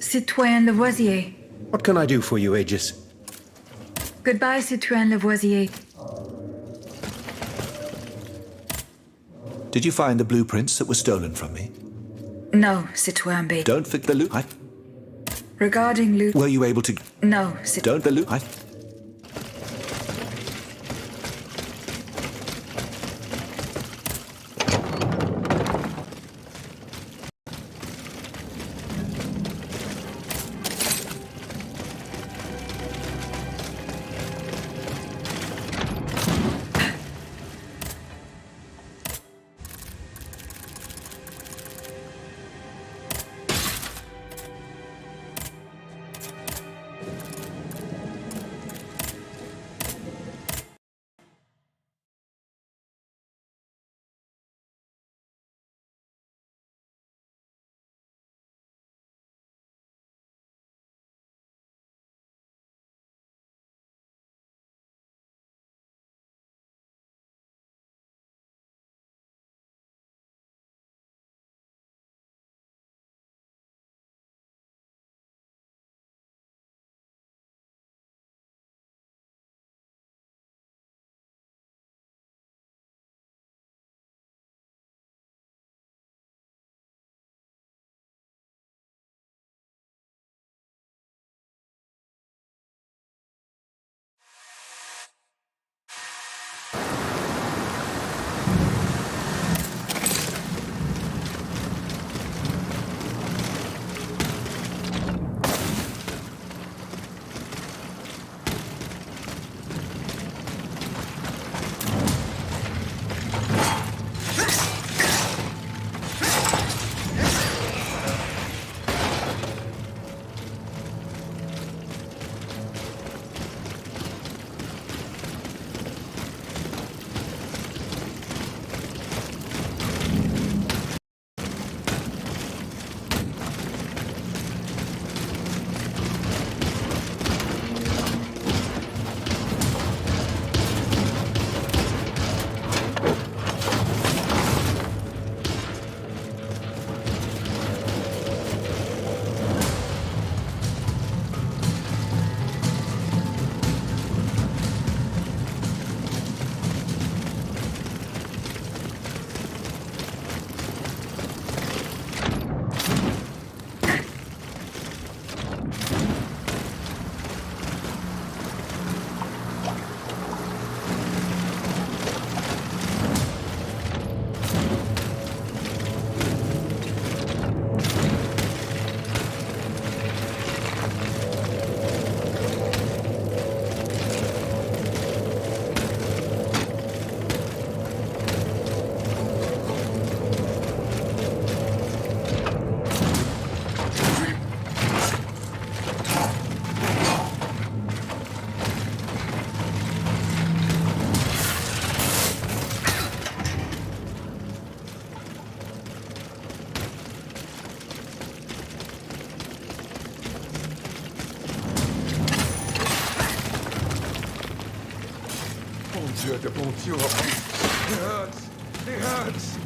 Citoyen Lavoisier. What can I do for you, Aegis? Goodbye, Citoyen Lavoisier. Did you find the blueprints that were stolen from me? No, Citoyen B. Don't forget the loot. Regarding loot... Were you able to... No, Don't the loot... The bon Dieu. It hurts. It hurts.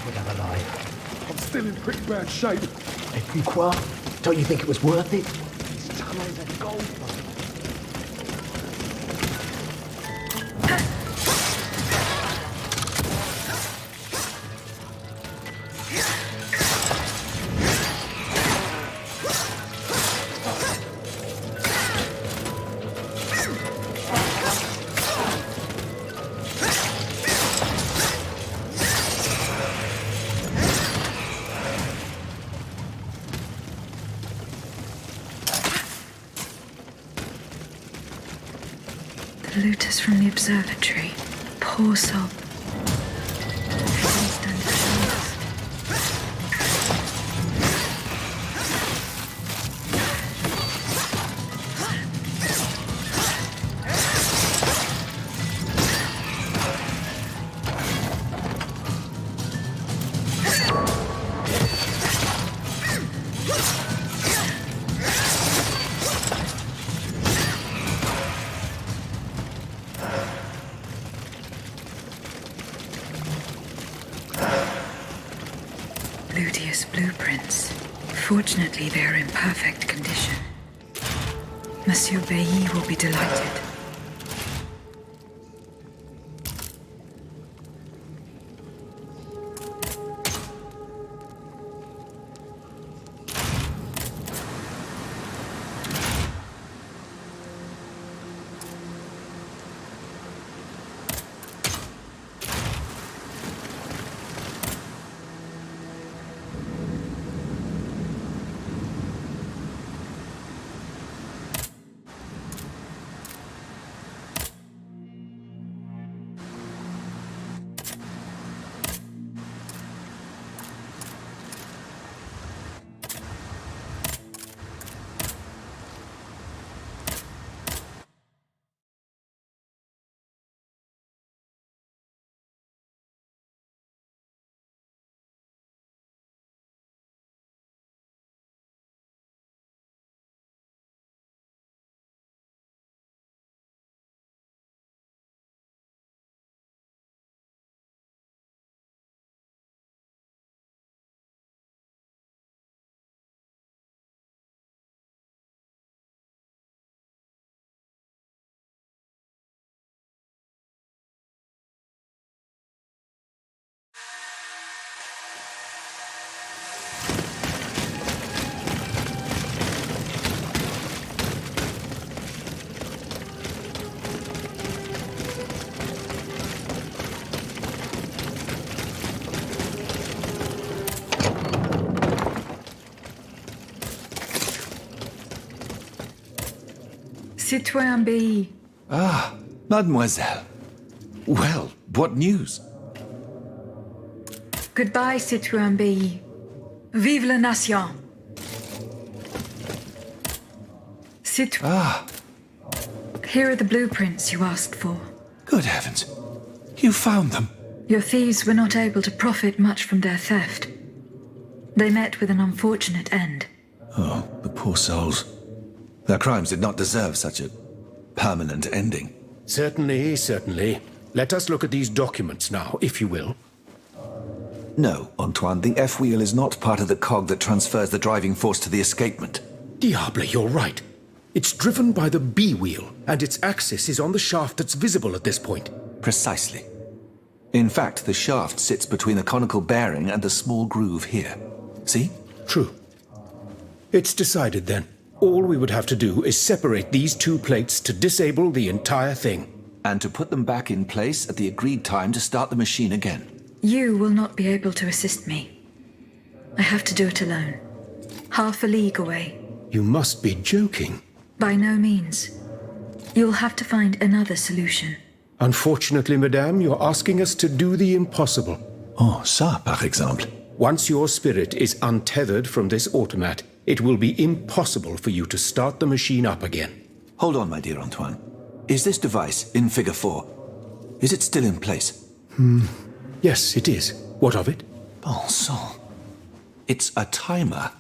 Put that alive. I'm still in pretty bad shape. Et puis quoi? Don't you think it was worth it? These tunnels are gold. The looters from the observatory. Poor soul. Ludius blueprints. Fortunately, they are in perfect condition. Monsieur Bailly will be delighted. Citoyen Bailly. Ah, mademoiselle. Well, what news? Goodbye, Citoyen Bailly. Vive la nation. Ah, Here are the blueprints you asked for. good heavens. You found them. Your thieves were not able to profit much from their theft. They met with an unfortunate end. Oh, the poor souls. Their crimes did not deserve such a permanent ending. Certainly, certainly. Let us look at these documents now, if you will. No, Antoine, the F-wheel is not part of the cog that transfers the driving force to the escapement. Diable, you're right. It's driven by the B-wheel, and its axis is on the shaft that's visible at this point. Precisely. In fact, the shaft sits between the conical bearing and the small groove here. See? True. It's decided then. All we would have to do is separate these two plates to disable the entire thing. And to put them back in place at the agreed time to start the machine again. You will not be able to assist me. I have to do it alone. Half a league away. You must be joking. By no means. You'll have to find another solution. Unfortunately, madame, you're asking us to do the impossible. Oh, ça, par exemple. Once your spirit is untethered from this automat, it will be impossible for you to start the machine up again. Hold on, my dear Antoine. Is this device in figure 4? Is it still in place? Yes, it is. What of it? Bon sang. It's a timer.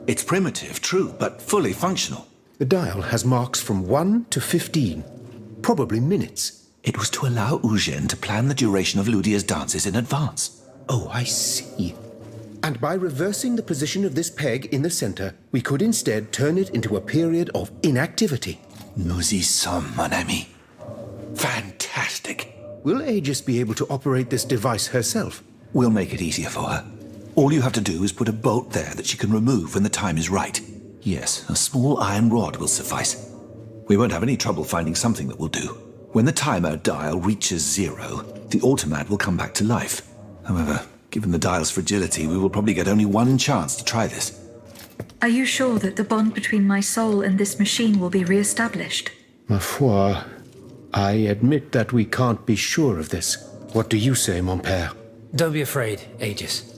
It's primitive, true, but fully functional. The dial has marks from 1 to 15. Probably minutes. It was to allow Eugène to plan the duration of Ludia's dances in advance. Oh, I see. And by reversing the position of this peg in the center, we could instead turn it into a period of inactivity. Nous y sommes, mon ami. Fantastic. Will Aegis be able to operate this device herself? We'll make it easier for her. All you have to do is put a bolt there that she can remove when the time is right. Yes, a small iron rod will suffice. We won't have any trouble finding something that will do. When the timer dial reaches 0, the automat will come back to life. However, given the dial's fragility, we will probably get only one chance to try this. Are you sure that the bond between my soul and this machine will be re-established? Ma foi, I admit that we can't be sure of this. What do you say, mon père? Don't be afraid, Aegis.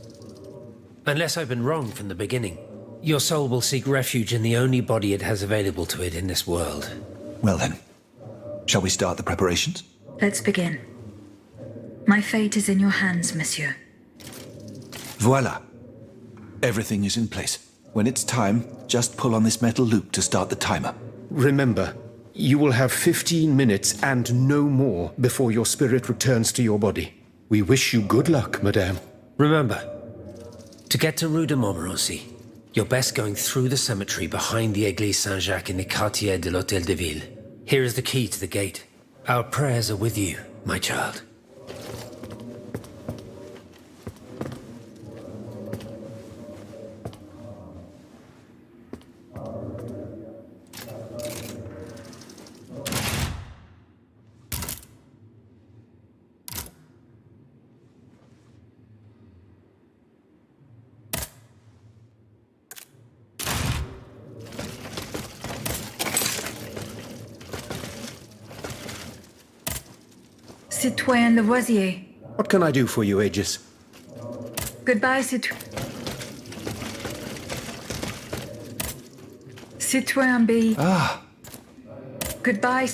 Unless I've been wrong from the beginning, your soul will seek refuge in the only body it has available to it in this world. Well then, shall we start the preparations? Let's begin. My fate is in your hands, monsieur. Voila. Everything is in place. When it's time, just pull on this metal loop to start the timer. Remember, you will have 15 minutes and no more before your spirit returns to your body. We wish you good luck, madame. Remember, To get to Rue de Montmorency, you're best going through the cemetery behind the Église Saint-Jacques in the quartier de l'Hôtel de Ville. Here is the key to the gate. Our prayers are with you, my child. Citoyen Lavoisier. What can I do for you, Aegis? Goodbye, Citoyen B. Goodbye,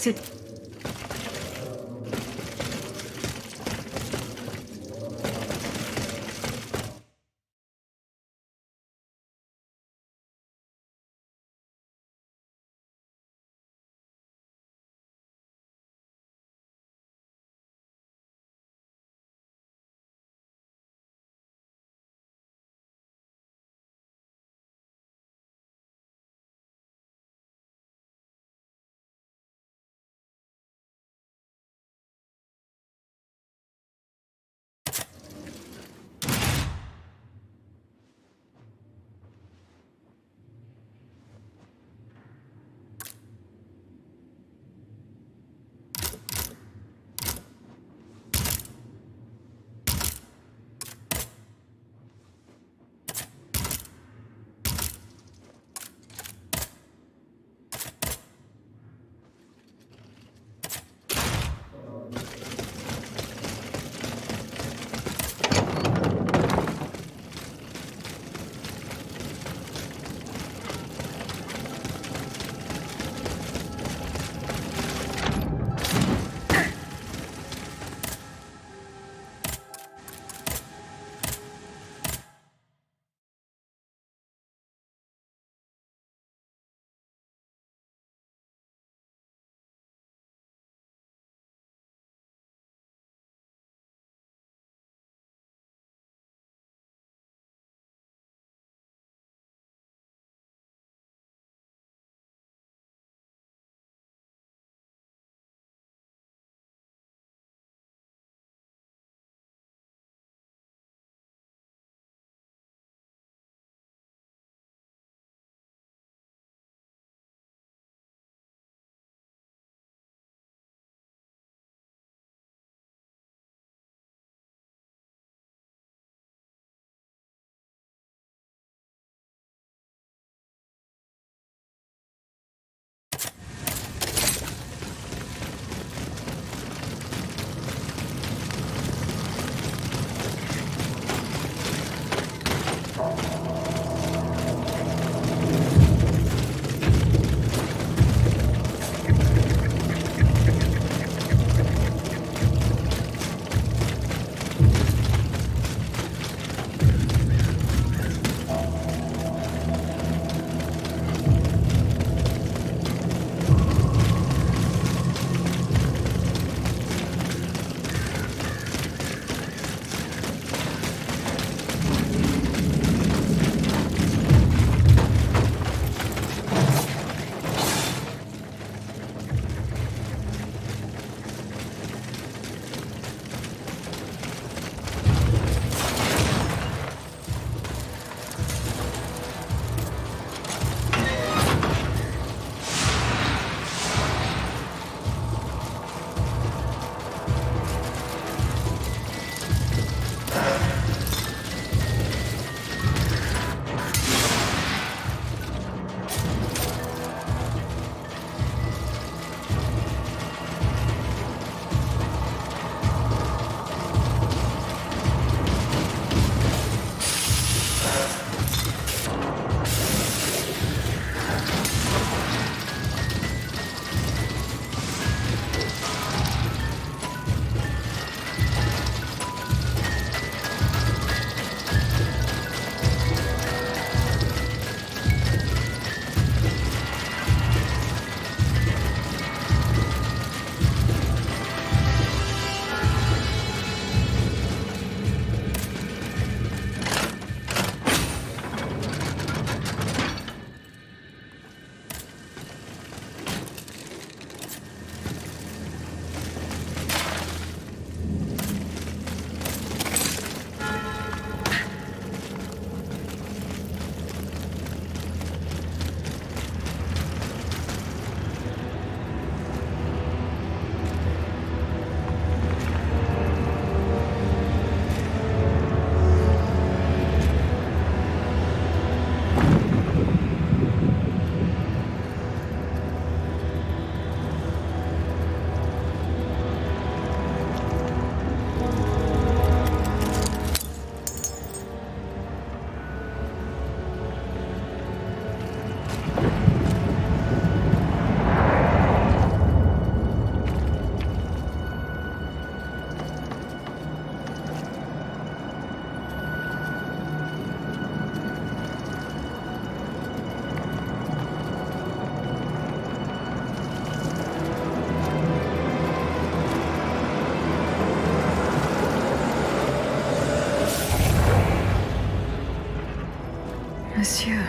Monsieur.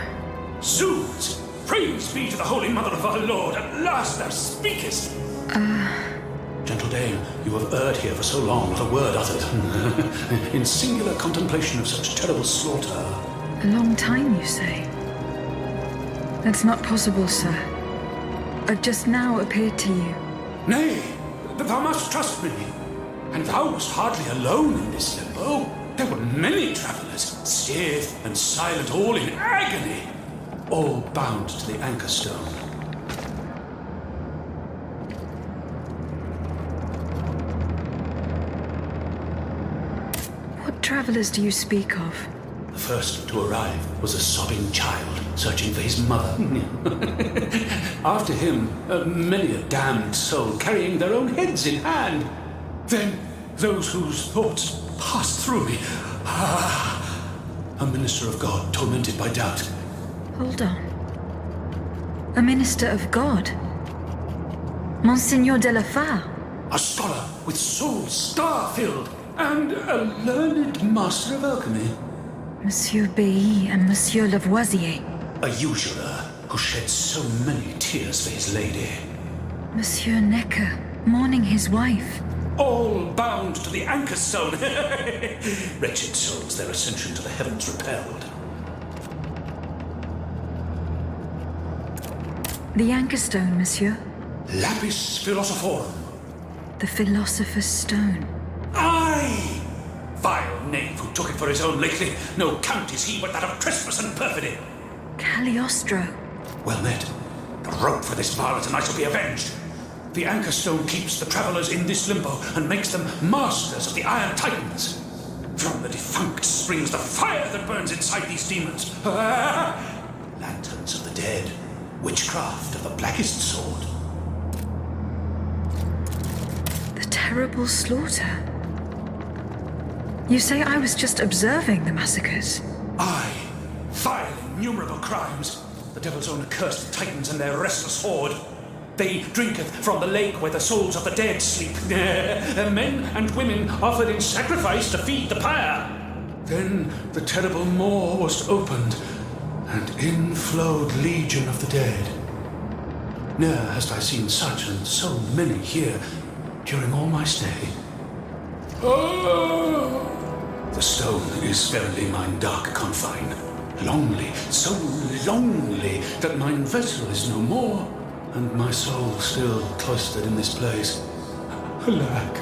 Zoos! Praise be to the Holy Mother of our Lord, at last thou speakest! Gentle dame, you have erred here for so long, not a word uttered. In singular contemplation of such terrible slaughter. A long time, you say? That's not possible, sir. I've just now appeared to you. Nay, thou must trust me. And thou wast hardly alone in this limbo. There were many travelers, stiff and silent, all in agony, all bound to the anchor stone. What travelers do you speak of? The first to arrive was a sobbing child searching for his mother. After him, many a damned soul carrying their own heads in hand. Then those whose thoughts passed through me. A minister of God tormented by doubt. Hold on. A minister of God? Monseigneur de la Fare? A scholar with soul star-filled, and a learned master of alchemy. Monsieur Bailly and Monsieur Lavoisier. A usurer who shed so many tears for his lady. Monsieur Necker, mourning his wife. All bound to the anchor stone. Wretched souls, their ascension to the heavens repelled. The anchor stone, monsieur. Lapis philosophorum. The philosopher's stone. Aye! Vile knave who took it for his own lately. No count is he but that of trespass and perfidy. Cagliostro. Well met. The rope for this varlet and I shall be avenged. The anchor stone keeps the travelers in this limbo and makes them masters of the Iron Titans. From the defunct springs the fire that burns inside these demons. Lanterns of the dead. Witchcraft of the blackest sort. The terrible slaughter. You say I was just observing the massacres? Aye. Vile, innumerable crimes. The devil's own accursed Titans and their restless horde. They drinketh from the lake where the souls of the dead sleep. Men and women offered in sacrifice to feed the pyre. Then the terrible maw was opened, and in flowed legion of the dead. Ne'er hast I seen such and so many here during all my stay. Oh! The stone is verily mine dark confine. Lonely, so lonely, that mine vessel is no more, and my soul still cloistered in this place. Alack,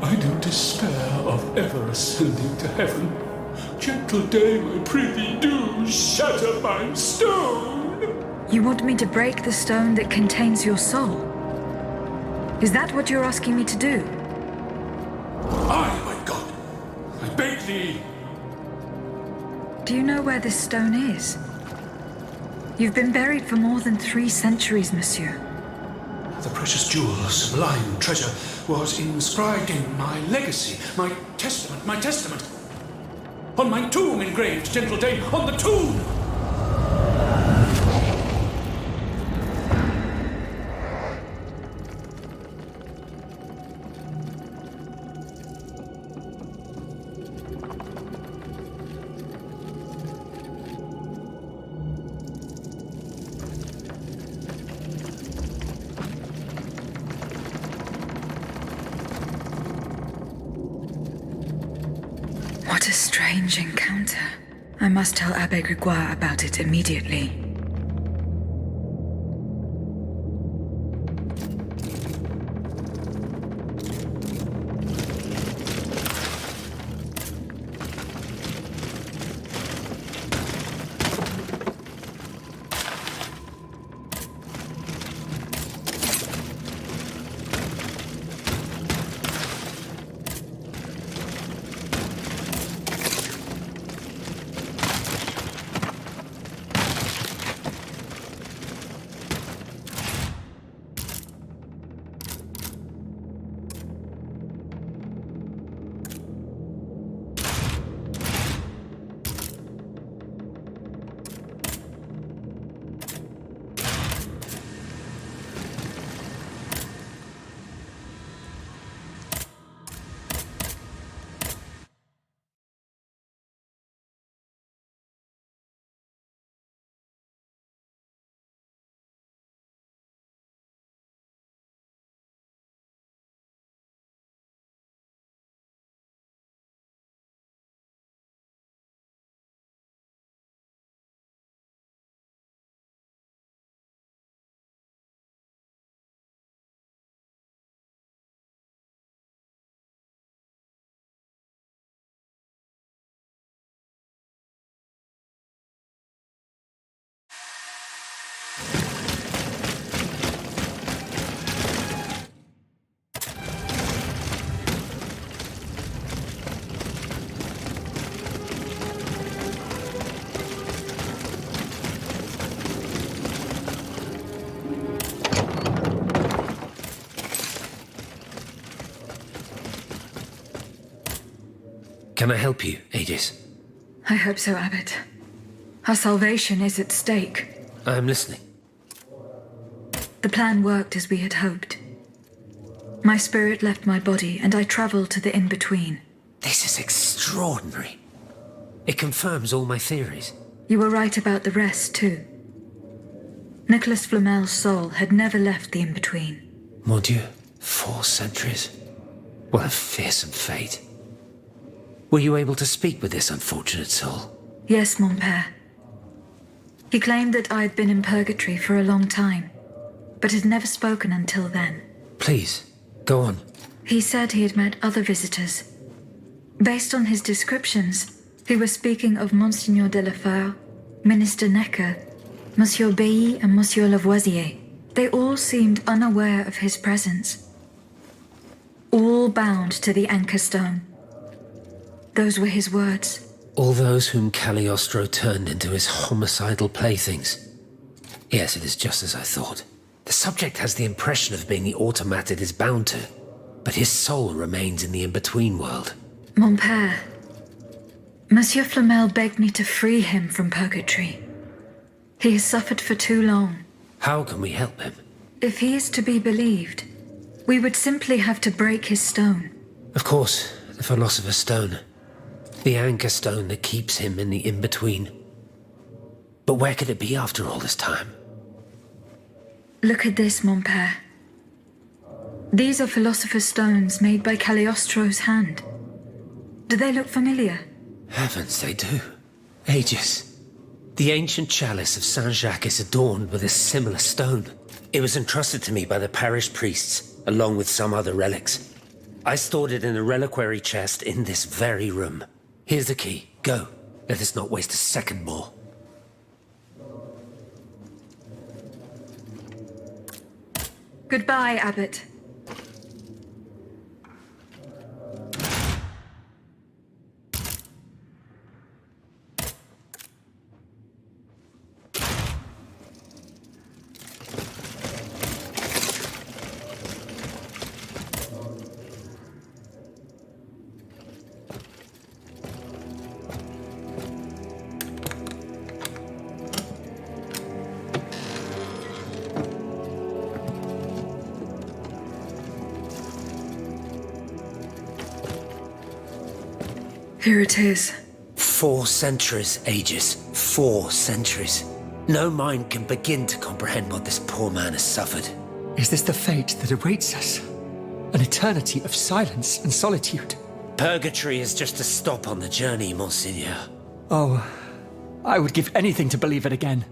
I do despair of ever ascending to heaven. Gentle dame, I prithee do shatter mine stone. You want me to break the stone that contains your soul? Is that what you're asking me to do? Aye, my God, I beg thee. Do you know where this stone is? You've been buried for more than 3 centuries, monsieur. The precious jewel, sublime treasure, was inscribed in my legacy, my testament. On my tomb engraved, gentle dame, on the tomb! What a strange encounter. I must tell Abbe Grégoire about it immediately. Can I help you, Aegis? I hope so, Abbot. Our salvation is at stake. I'm listening. The plan worked as we had hoped. My spirit left my body, and I traveled to the in-between. This is extraordinary. It confirms all my theories. You were right about the rest, too. Nicholas Flamel's soul had never left the in-between. Mon Dieu, 4 centuries. What a fearsome fate. Were you able to speak with this unfortunate soul? Yes, mon père. He claimed that I had been in purgatory for a long time, but had never spoken until then. Please, go on. He said he had met other visitors. Based on his descriptions, he was speaking of Monseigneur de la Feur, Minister Necker, Monsieur Bailly and Monsieur Lavoisier. They all seemed unaware of his presence. All bound to the anchor stone. Those were his words. All those whom Cagliostro turned into his homicidal playthings. Yes, it is just as I thought. The subject has the impression of being the automat it is bound to, but his soul remains in the in-between world. Mon père, Monsieur Flamel begged me to free him from purgatory. He has suffered for too long. How can we help him? If he is to be believed, we would simply have to break his stone. Of course, the Philosopher's Stone. The anchor stone that keeps him in the in-between. But where could it be after all this time? Look at this, mon père. These are Philosopher's Stones made by Cagliostro's hand. Do they look familiar? Heavens, they do. Aegis. The ancient chalice of Saint-Jacques is adorned with a similar stone. It was entrusted to me by the parish priests, along with some other relics. I stored it in a reliquary chest in this very room. Here's the key. Go. Let us not waste a second more. Goodbye, Abbot. Here it is. 4 centuries, Aegis. 4 centuries. No mind can begin to comprehend what this poor man has suffered. Is this the fate that awaits us? An eternity of silence and solitude? Purgatory is just a stop on the journey, Monseigneur. Oh, I would give anything to believe it again.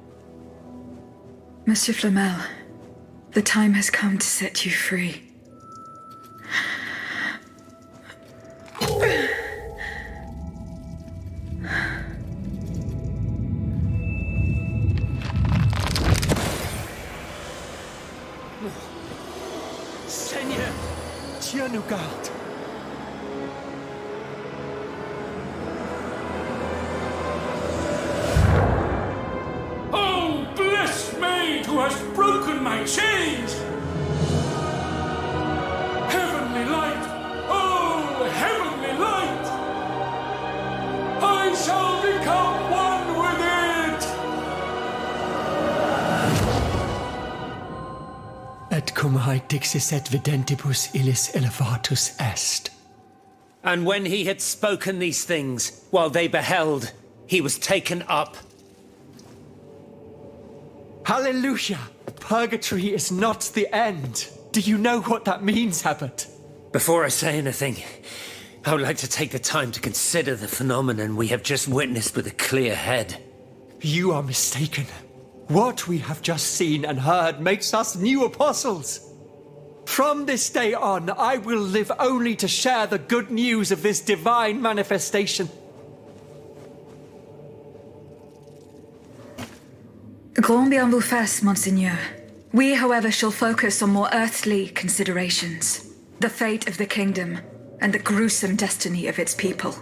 Monsieur Flamel, the time has come to set you free. Seigneur, Dieu nous garde. Oh, blessed maid who has broken my chains! Heavenly light! Oh, heavenly light! I shall become one with it! Et cum haec dixis et videntibus illis elevatus est. And when he had spoken these things, while they beheld, he was taken up. Hallelujah! Purgatory is not the end. Do you know what that means, Abbot? Before I say anything, I would like to take the time to consider the phenomenon we have just witnessed with a clear head. You are mistaken. What we have just seen and heard makes us new apostles. From this day on, I will live only to share the good news of this divine manifestation. Grand bien vous fasse, Monseigneur. We, however, shall focus on more earthly considerations. The fate of the kingdom, and the gruesome destiny of its people.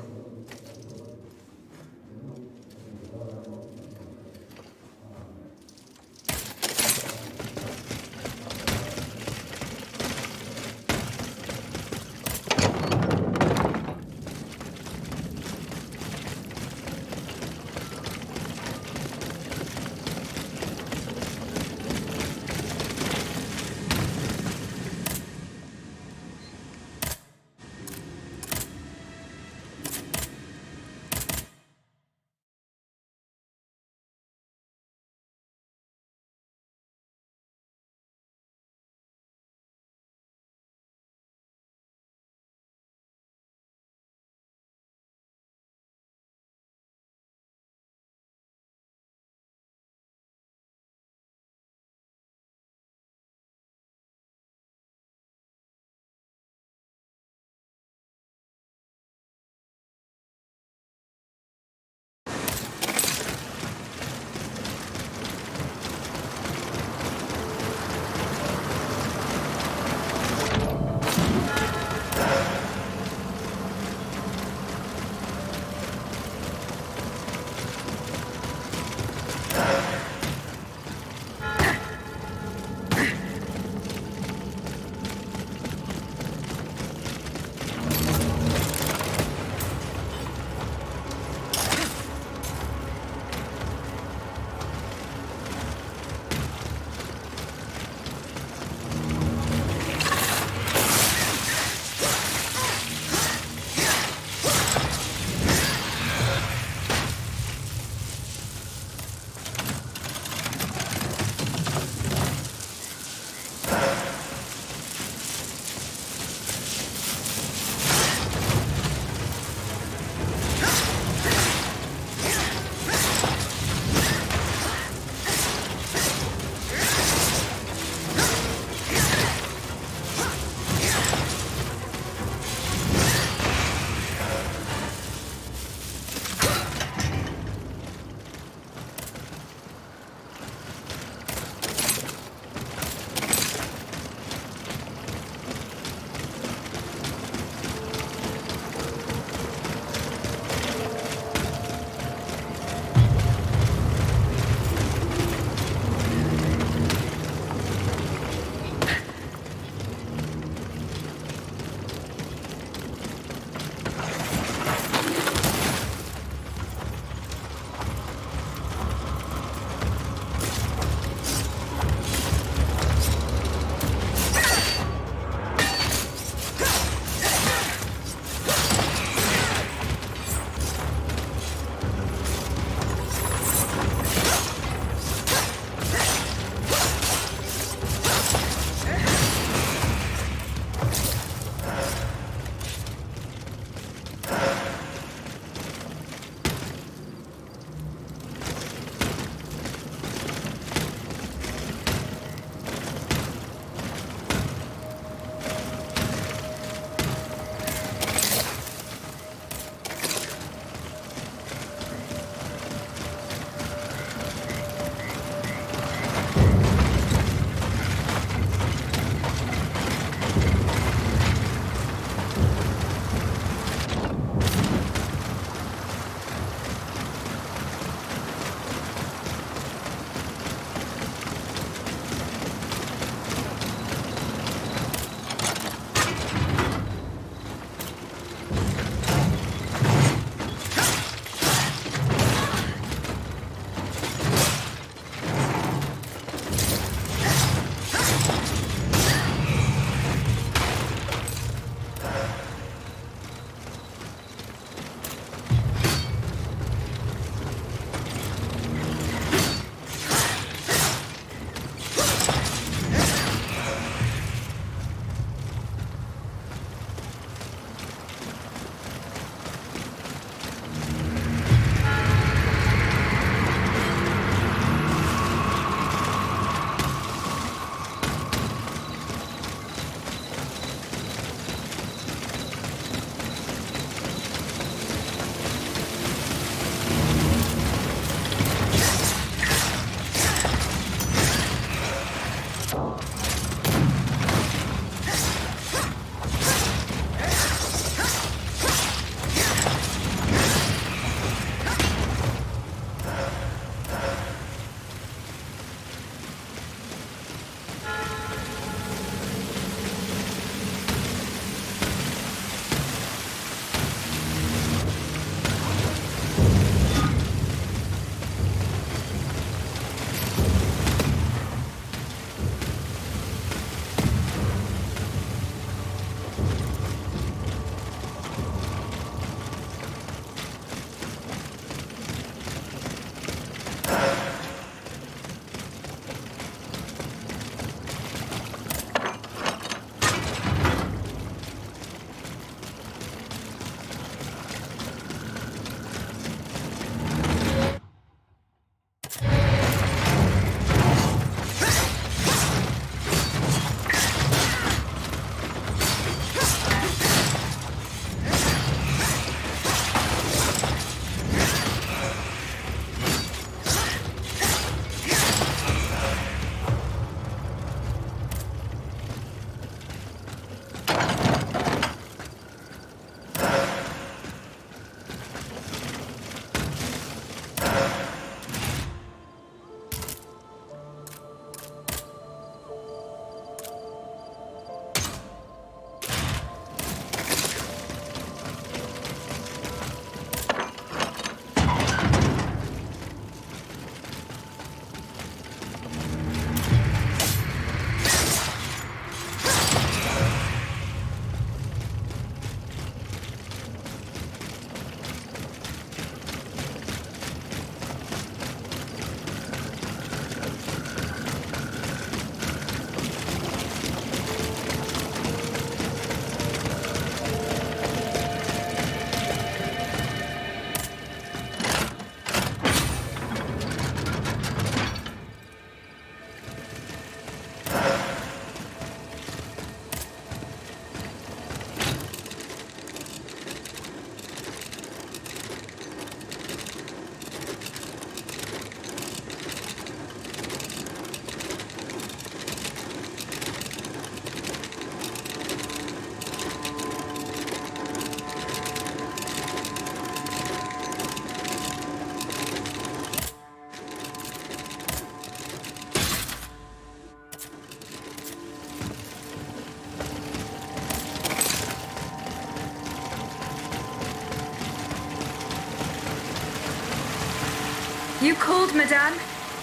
You called, madame?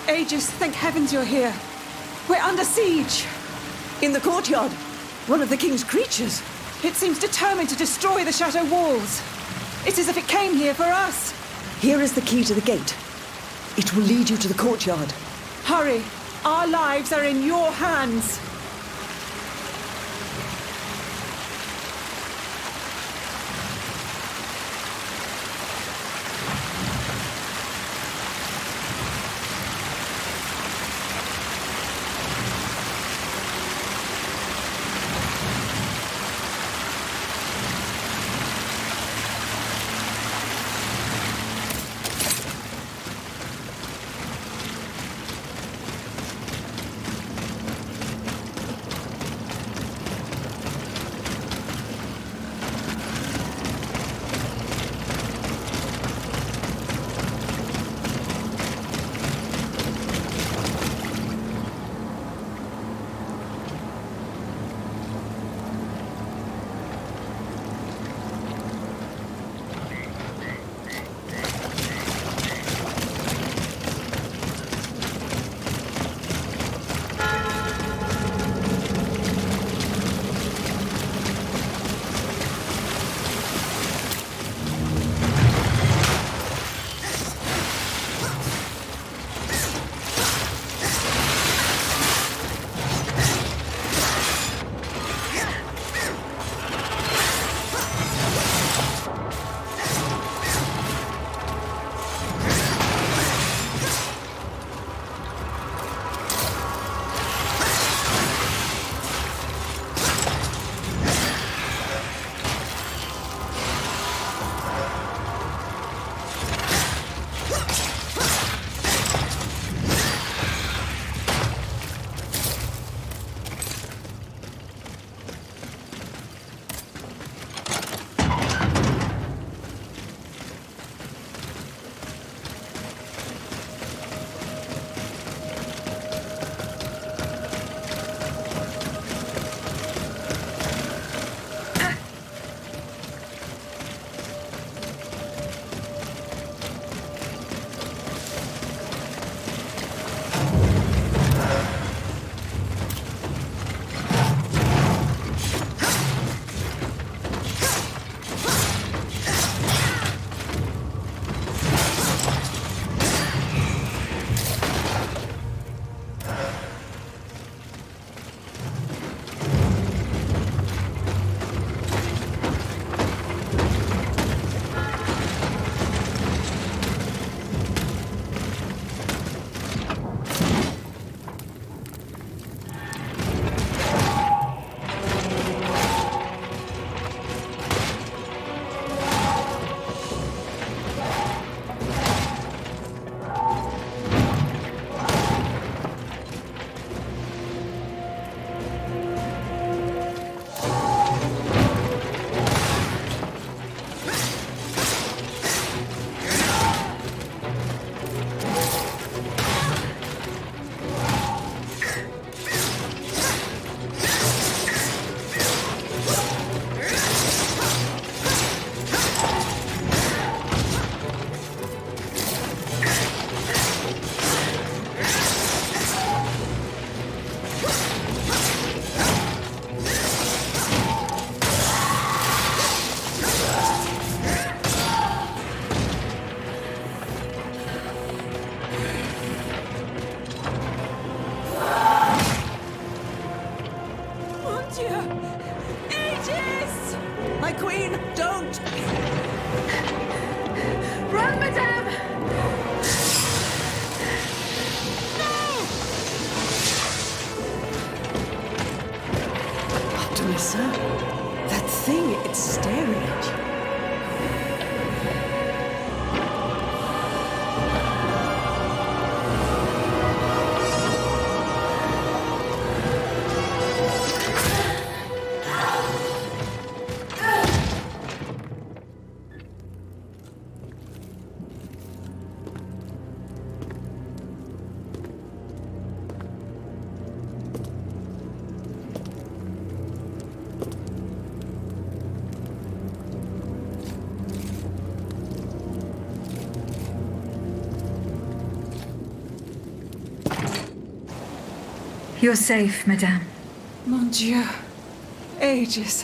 Aegis, thank heavens you're here. We're under siege. In the courtyard. One of the king's creatures. It seems determined to destroy the chateau walls. It's as if it came here for us. Here is the key to the gate. It will lead you to the courtyard. Hurry. Our lives are in your hands. You're safe, madame. Mon Dieu. Aegis.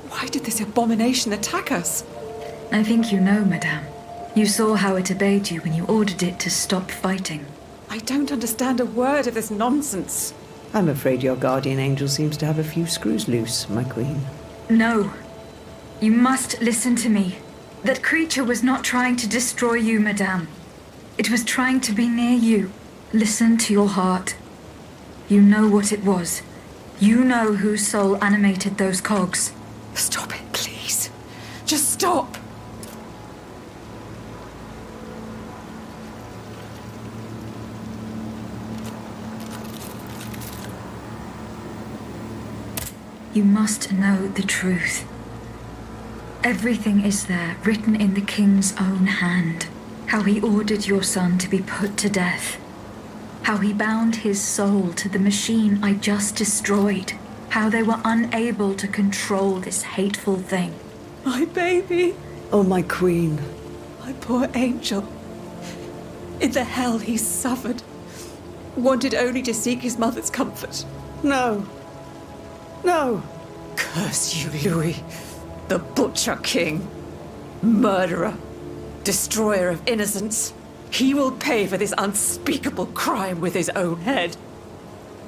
Why did this abomination attack us? I think you know, madame. You saw how it obeyed you when you ordered it to stop fighting. I don't understand a word of this nonsense. I'm afraid your guardian angel seems to have a few screws loose, my queen. No. You must listen to me. That creature was not trying to destroy you, madame. It was trying to be near you. Listen to your heart. You know what it was. You know whose soul animated those cogs. Stop it, please. Just stop. You must know the truth. Everything is there, written in the king's own hand. How he ordered your son to be put to death. How he bound his soul to the machine I just destroyed. How they were unable to control this hateful thing. My baby. Oh, my queen. My poor angel. In the hell he suffered. Wanted only to seek his mother's comfort. No. No. Curse you, Louis. The Butcher King. Murderer. Destroyer of innocence. He will pay for this unspeakable crime with his own head.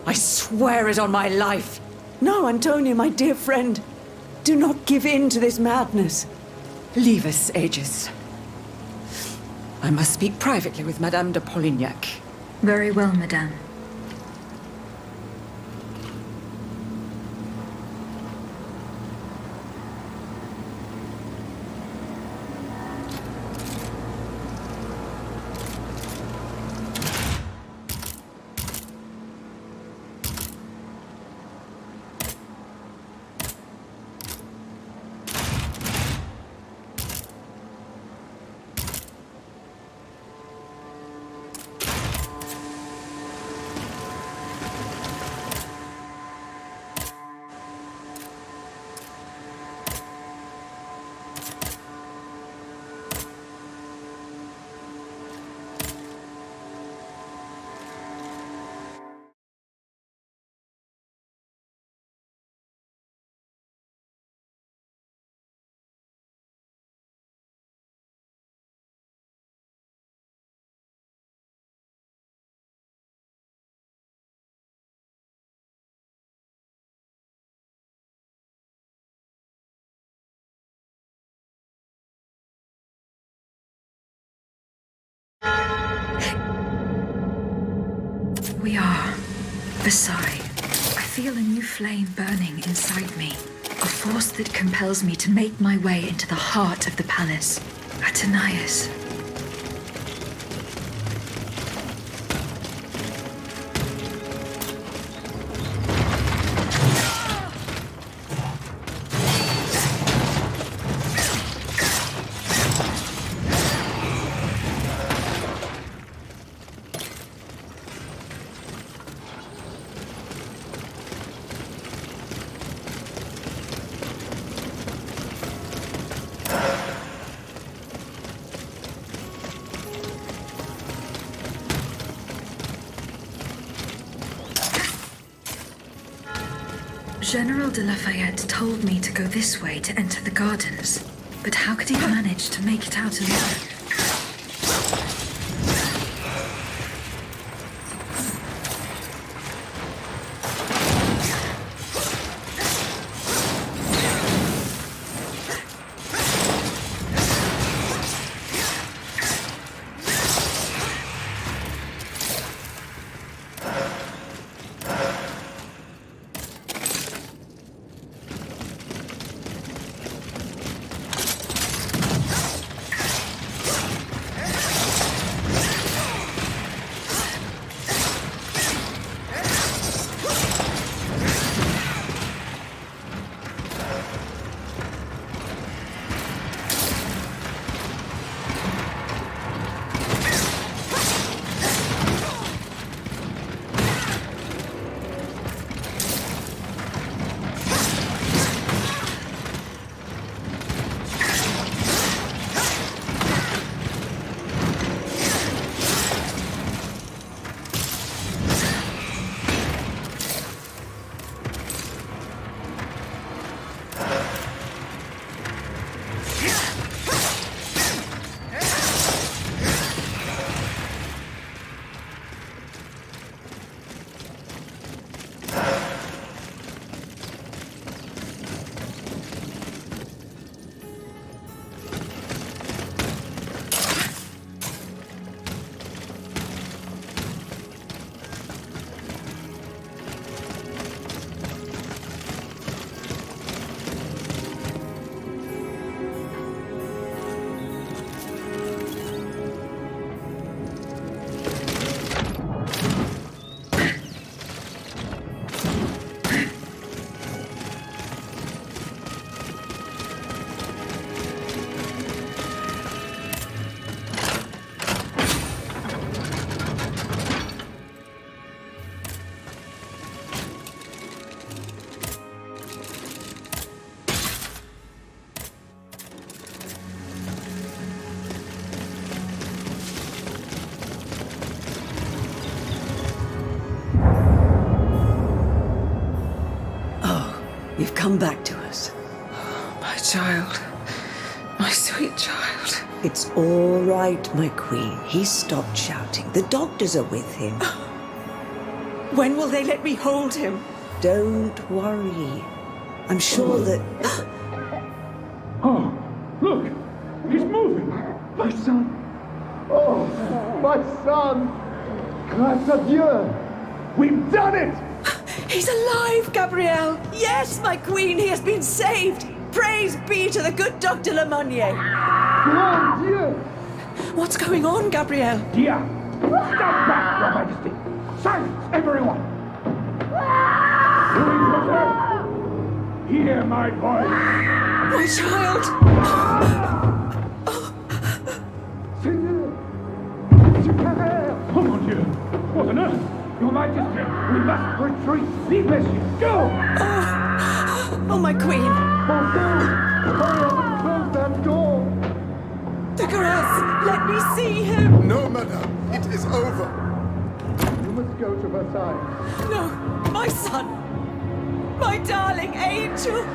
I swear it on my life. No, Antonia, my dear friend. Do not give in to this madness. Leave us, Aegis. I must speak privately with Madame de Polignac. Very well, madame. We are. Versailles. I feel a new flame burning inside me. A force that compels me to make my way into the heart of the palace. Athenais. General de Lafayette told me to go this way to enter the gardens. But how could he manage to make it out alive? come back to us. My child. My sweet child. It's all right, my queen. He stopped shouting. The doctors are with him. When will they let me hold him? Don't worry. I'm sure that... Oh, look! He's moving! My son! Oh, my son! Grâce à Dieu! We've done it! He's alive, Gabrielle! Yes, my queen, he has been saved! Praise be to the good Dr. Lemonnier! Grand Dieu! What's going on, Gabrielle? Dia! Stand back, Your Majesty! Silence, everyone! Louis Joseph! Hear my voice! My child! Seigneur! Monsieur Carrère! Oh, mon Dieu! What on earth? Your Majesty, we must retreat! Leave messieurs! Go! Oh, my queen! Marcel! Hurry up and close that door! De Garas, let me see him! No, madame, it is over. You must go to Versailles. No, my son! My darling angel!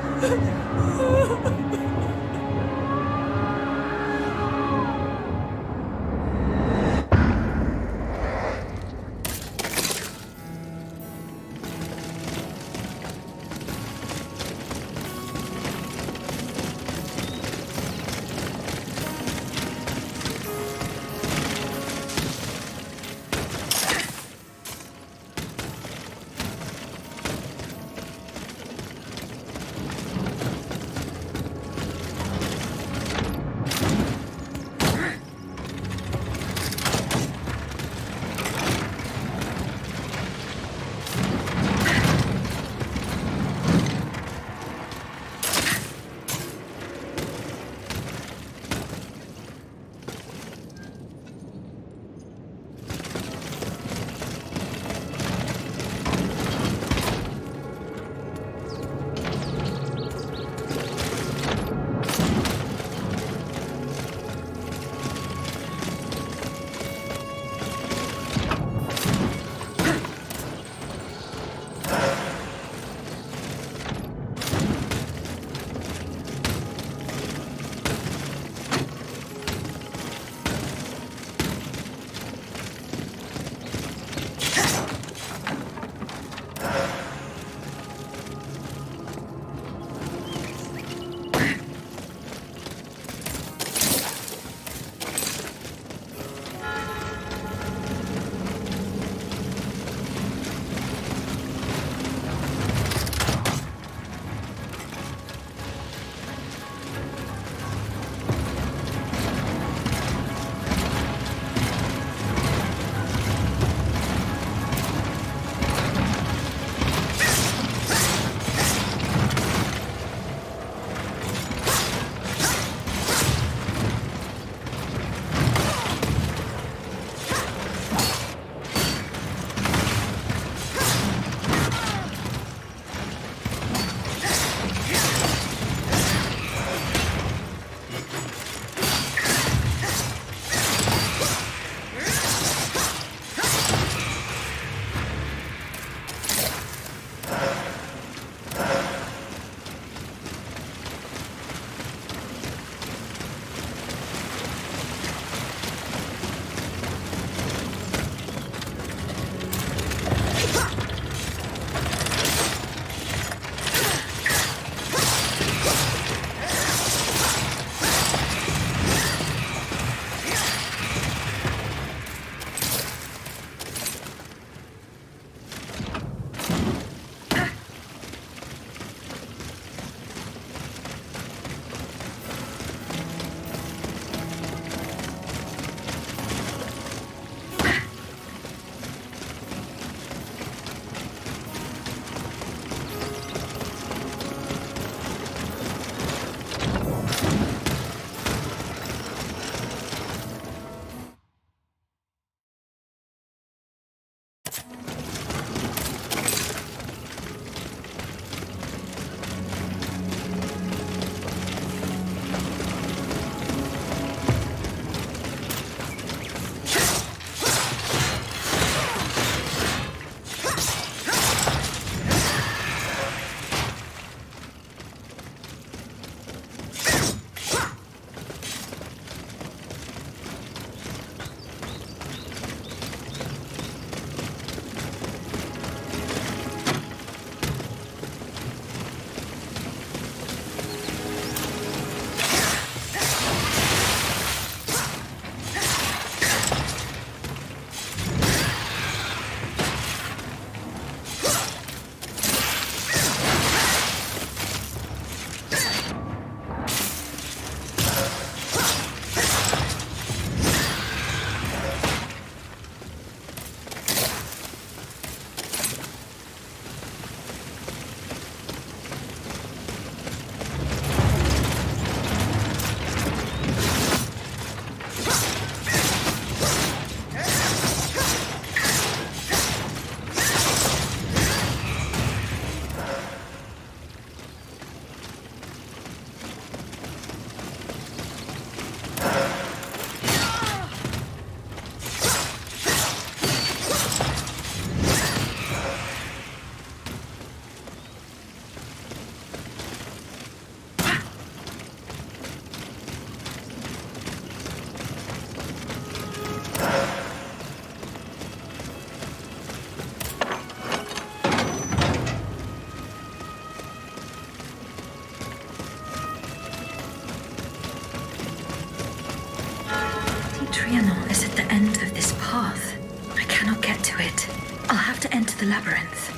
Trianon is at the end of this path. I cannot get to it. I'll have to enter the labyrinth.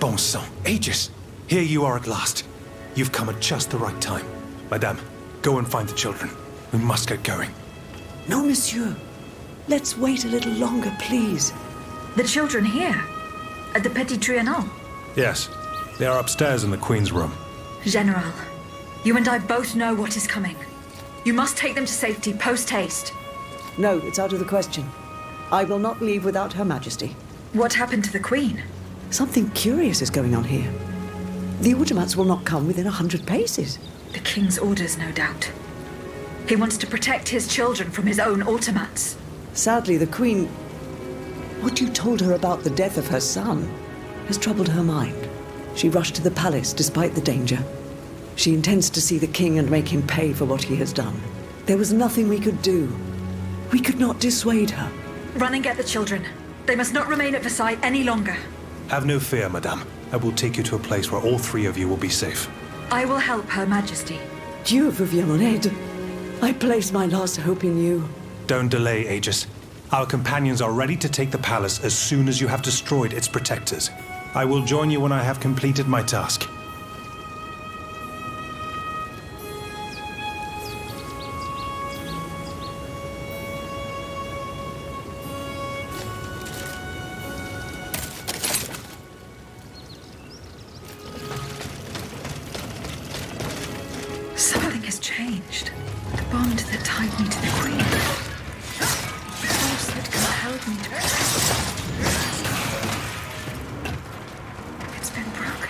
Bon sang, Aegis! Here you are at last. You've come at just the right time. Madame, go and find the children. We must get going. No, monsieur. Let's wait a little longer, please. The children here? At the Petit Trianon? Yes, they are upstairs in the Queen's room. General, you and I both know what is coming. You must take them to safety, post-haste. No, it's out of the question. I will not leave without Her Majesty. What happened to the Queen? Something curious is going on here. The automats will not come within 100 paces. The king's orders, no doubt. He wants to protect his children from his own automats. Sadly, the Queen... What you told her about the death of her son has troubled her mind. She rushed to the palace despite the danger. She intends to see the king and make him pay for what he has done. There was nothing we could do. We could not dissuade her. Run and get the children. They must not remain at Versailles any longer. Have no fear, madame. I will take you to a place where all three of you will be safe. I will help Her Majesty. Dieu vous vienne en aide. I place my last hope in you. Don't delay, Aegis. Our companions are ready to take the palace as soon as you have destroyed its protectors. I will join you when I have completed my task. Something has changed. The bond that tied me to the Queen. The force that compelled me to protect her. It's been broken.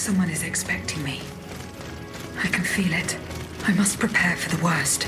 Someone is expecting me. I can feel it. I must prepare for the worst.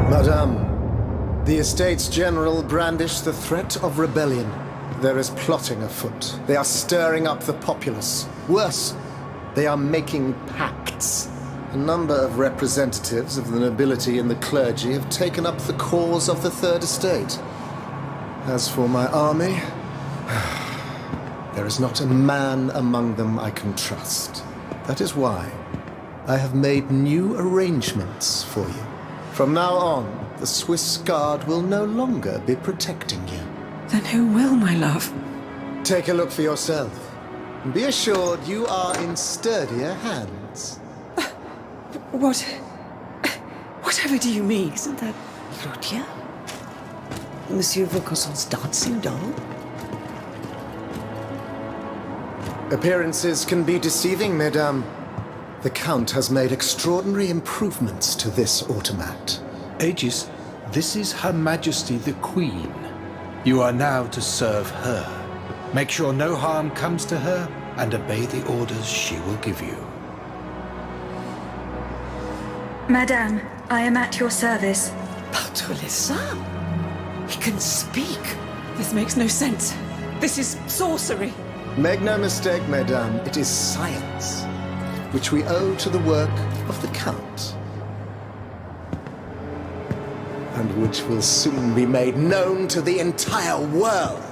Madame, the Estates General brandish the threat of rebellion. There is plotting afoot. They are stirring up the populace. Worse, they are making pacts. A number of representatives of the nobility and the clergy have taken up the cause of the Third Estate. As for my army, there is not a man among them I can trust. That is why I have made new arrangements for you. From now on, the Swiss Guard will no longer be protecting you. Then who will, my love? Take a look for yourself. And be assured you are in sturdier hands. Whatever do you mean? Isn't that Claudia? Monsieur Vaucanson's dancing doll? Appearances can be deceiving, mesdames. The Count has made extraordinary improvements to this automat. Aegis, this is Her Majesty the Queen. You are now to serve her. Make sure no harm comes to her and obey the orders she will give you. Madame, I am at your service. Patre les Saints? He can speak. This makes no sense. This is sorcery. Make no mistake, mesdames, it is science, which we owe to the work of the Count, and which will soon be made known to the entire world.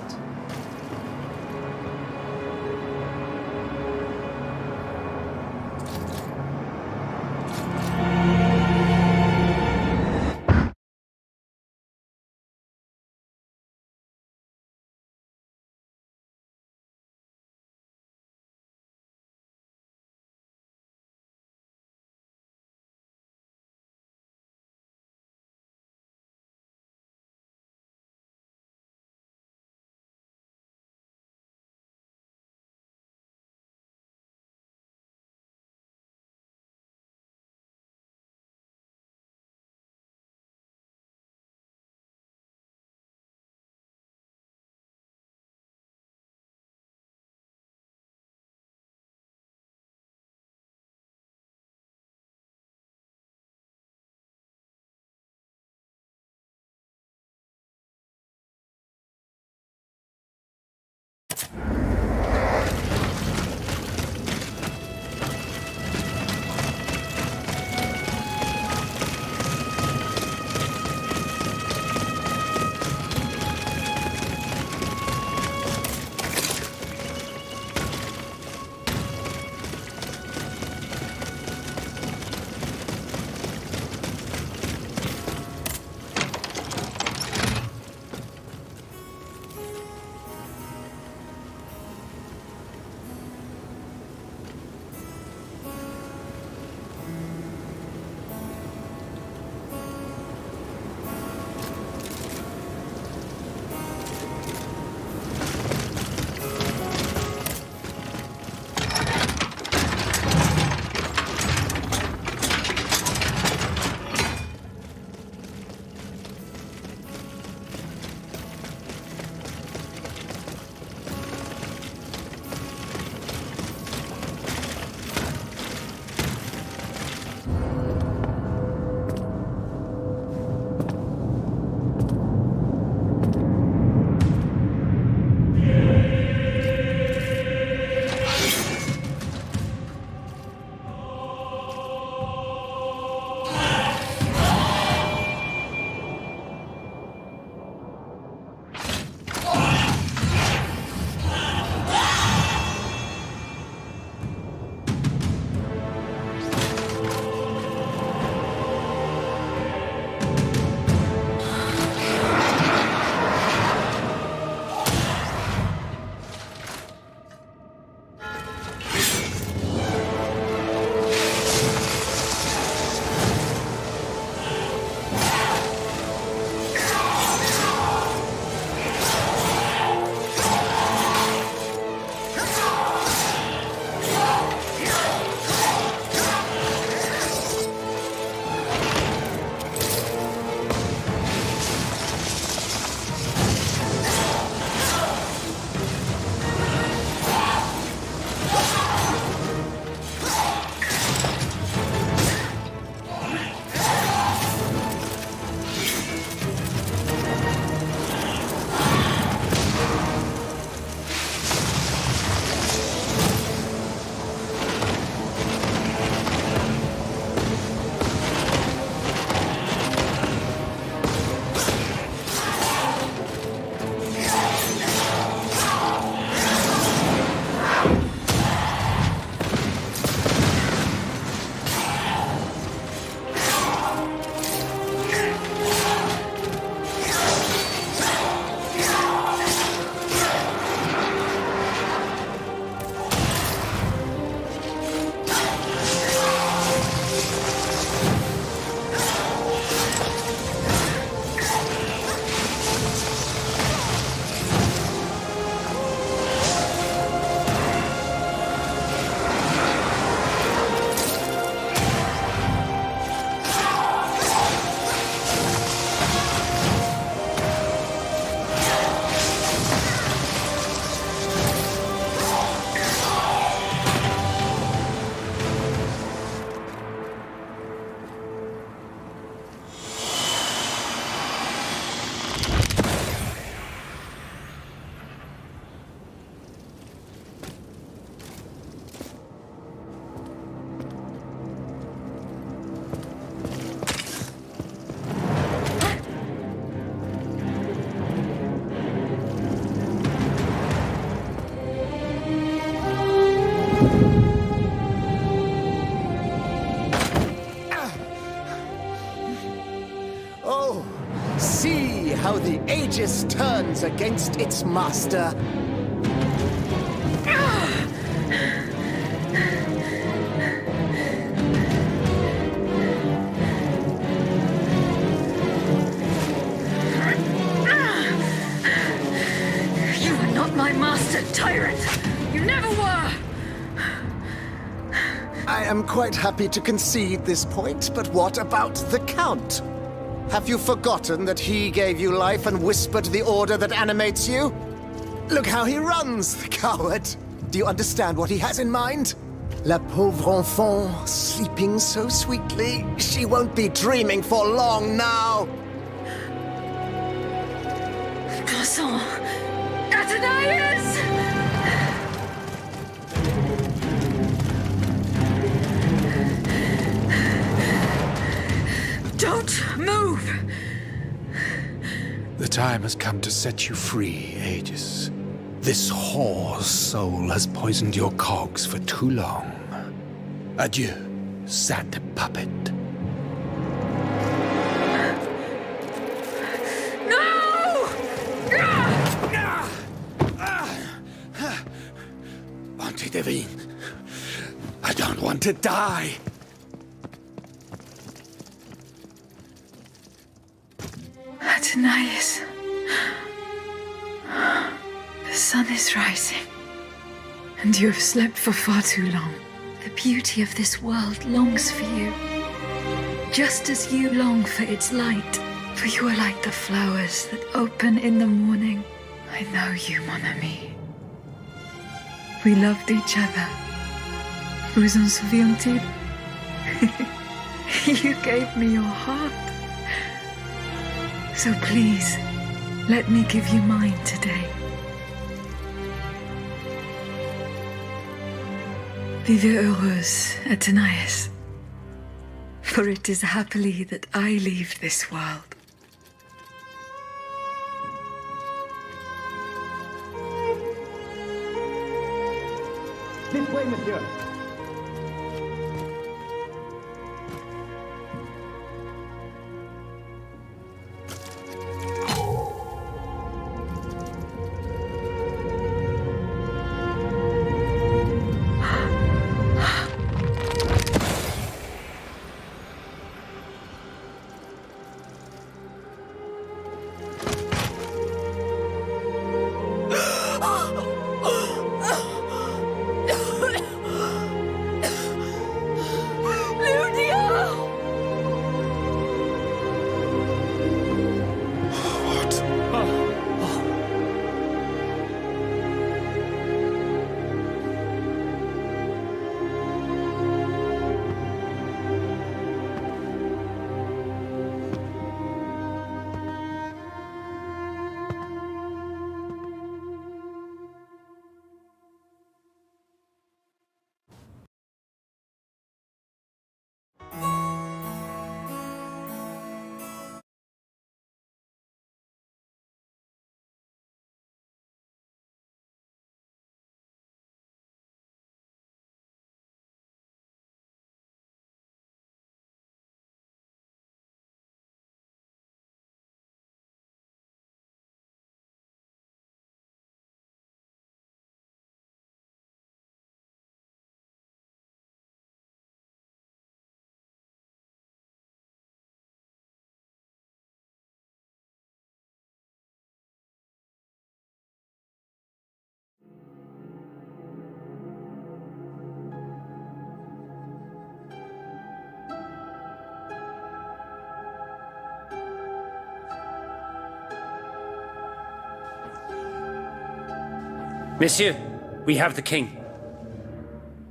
How the Aegis turns against its master. You are not my master, tyrant! You never were! I am quite happy to concede this point, but what about the Count? Have you forgotten that he gave you life and whispered the order that animates you? Look how he runs, the coward! Do you understand what he has in mind? La pauvre enfant, sleeping so sweetly, she won't be dreaming for long now! Croissant! Athenais! Don't move! The time has come to set you free, Aegis. This whore's soul has poisoned your cogs for too long. Adieu, sad puppet. No! Bonté divine, I don't want to die. Athenais. The sun is rising, and you have slept for far too long. The beauty of this world longs for you, just as you long for its light, for you are like the flowers that open in the morning. I know you, mon ami. We loved each other. Vous en souviens-tu? You gave me your heart. So please, let me give you mine today. Vivez heureuse, Athenais. For it is happily that I leave this world. This way, monsieur. Monsieur, we have the king.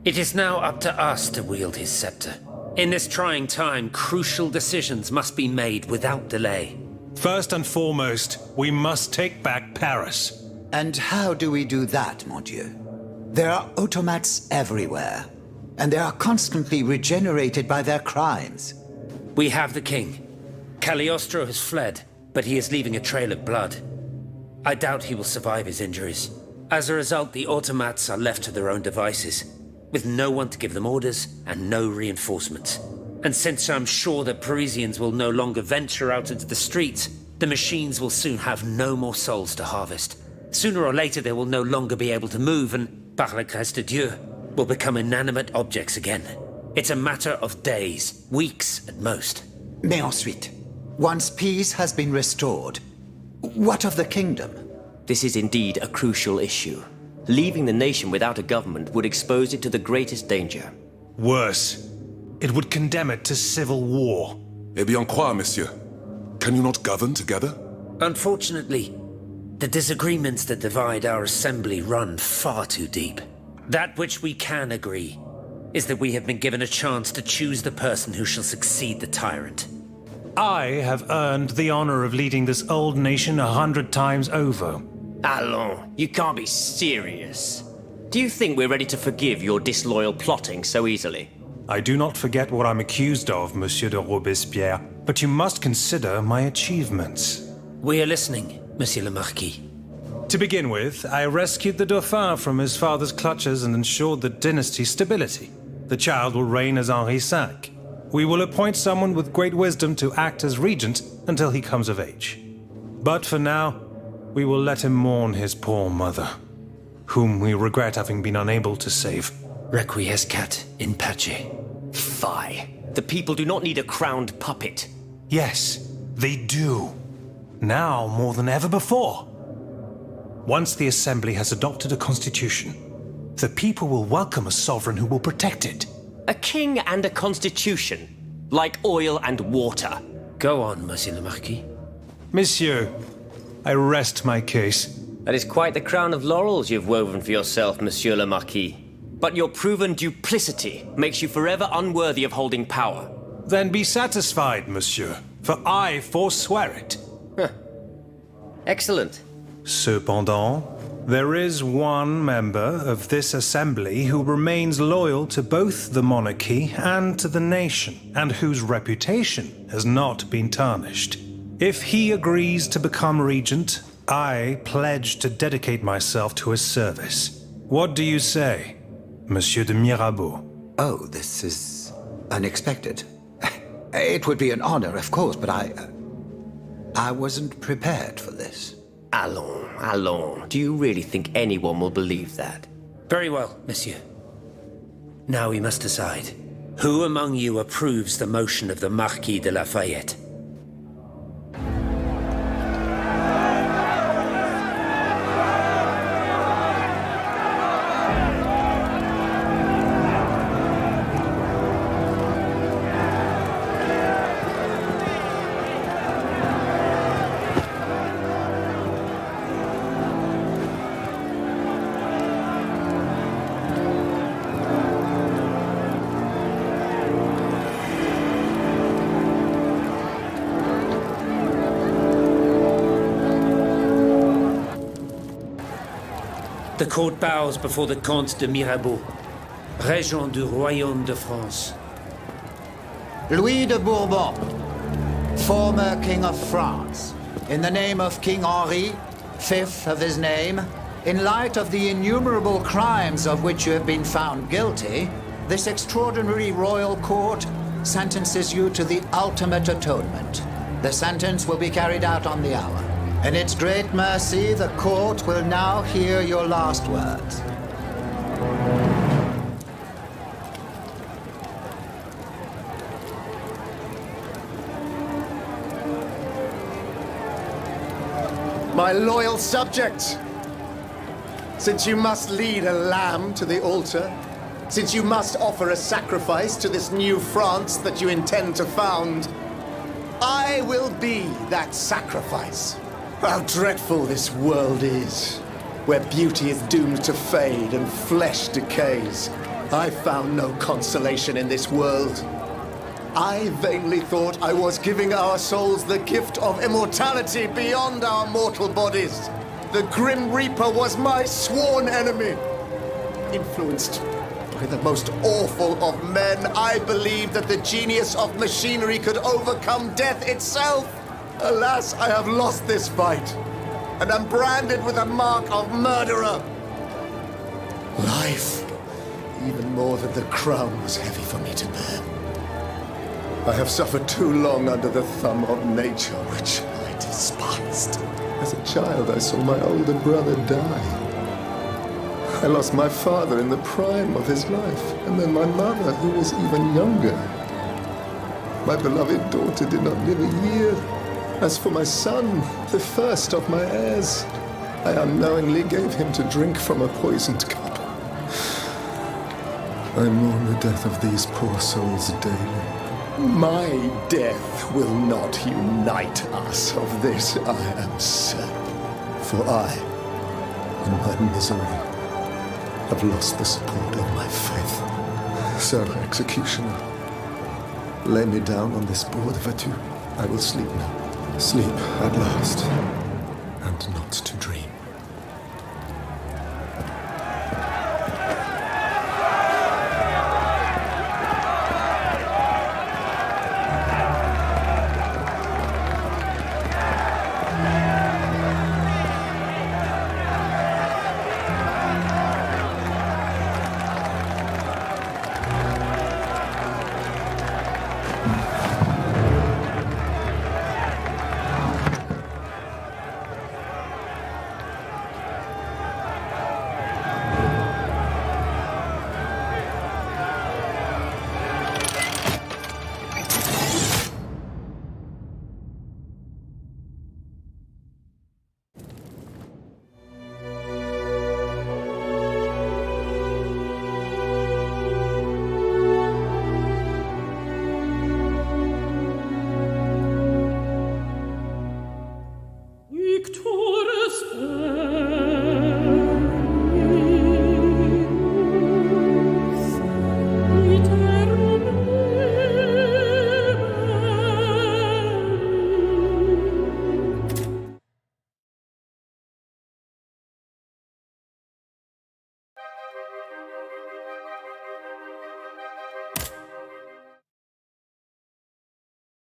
It is now up to us to wield his scepter. In this trying time, crucial decisions must be made without delay. First and foremost, we must take back Paris. And how do we do that, mon Dieu? There are automats everywhere, and they are constantly regenerated by their crimes. We have the king. Cagliostro has fled, but he is leaving a trail of blood. I doubt he will survive his injuries. As a result, the automats are left to their own devices, with no one to give them orders and no reinforcements. And since I'm sure that Parisians will no longer venture out into the streets, the machines will soon have no more souls to harvest. Sooner or later they will no longer be able to move and, par la grâce de Dieu, will become inanimate objects again. It's a matter of days, weeks at most. Mais ensuite, once peace has been restored, what of the kingdom? This is indeed a crucial issue. Leaving the nation without a government would expose it to the greatest danger. Worse, it would condemn it to civil war. Eh bien quoi, monsieur? Can you not govern together? Unfortunately, the disagreements that divide our assembly run far too deep. That which we can agree is that we have been given a chance to choose the person who shall succeed the tyrant. I have earned the honor of leading this old nation 100 times over. Allons, you can't be serious. Do you think we're ready to forgive your disloyal plotting so easily? I do not forget what I'm accused of, Monsieur de Robespierre, but you must consider my achievements. We are listening, Monsieur le Marquis. To begin with, I rescued the Dauphin from his father's clutches and ensured the dynasty's stability. The child will reign as Henri V. We will appoint someone with great wisdom to act as regent until he comes of age. But for now, we will let him mourn his poor mother, whom we regret having been unable to save. Requiescat in pace. Fie. The people do not need a crowned puppet. Yes, they do. Now more than ever before. Once the Assembly has adopted a constitution, the people will welcome a sovereign who will protect it. A king and a constitution, like oil and water. Go on, Monsieur le Marquis. Monsieur, I rest my case. That is quite the crown of laurels you've woven for yourself, Monsieur le Marquis. But your proven duplicity makes you forever unworthy of holding power. Then be satisfied, monsieur, for I forswear it. Huh. Excellent. Cependant, There is one member of this assembly who remains loyal to both the monarchy and to the nation, and whose reputation has not been tarnished. If he agrees to become regent, I pledge to dedicate myself to his service. What do you say, Monsieur de Mirabeau? Oh, this is unexpected. It would be an honor, of course, but I wasn't prepared for this. Allons. Do you really think anyone will believe that? Very well, monsieur. Now we must decide. Who among you approves the motion of the Marquis de Lafayette? The court bows before the Comte de Mirabeau, Regent du Royaume de France. Louis de Bourbon, former King of France, in the name of King Henri, fifth of his name, in light of the innumerable crimes of which you have been found guilty, this extraordinary royal court sentences you to the ultimate atonement. The sentence will be carried out on the hour. In its great mercy, the court will now hear your last words. My loyal subjects, since you must lead a lamb to the altar, since you must offer a sacrifice to this new France that you intend to found, I will be that sacrifice. How dreadful this world is, where beauty is doomed to fade and flesh decays. I found no consolation in this world. I vainly thought I was giving our souls the gift of immortality beyond our mortal bodies. The Grim Reaper was my sworn enemy. Influenced by the most awful of men, I believed that the genius of machinery could overcome death itself. Alas, I have lost this fight, and am branded with the mark of murderer. Life, even more than the crown, was heavy for me to bear. I have suffered too long under the thumb of nature, which I despised. As a child, I saw my older brother die. I lost my father in the prime of his life, and then my mother, who was even younger. My beloved daughter did not live a year. As for my son, the first of my heirs, I unknowingly gave him to drink from a poisoned cup. I mourn the death of these poor souls daily. My death will not unite us, of this I am certain. For I, in my misery, have lost the support of my faith. Sir Executioner, lay me down on this board of atu. I will sleep now. Sleep at last, and not to dream.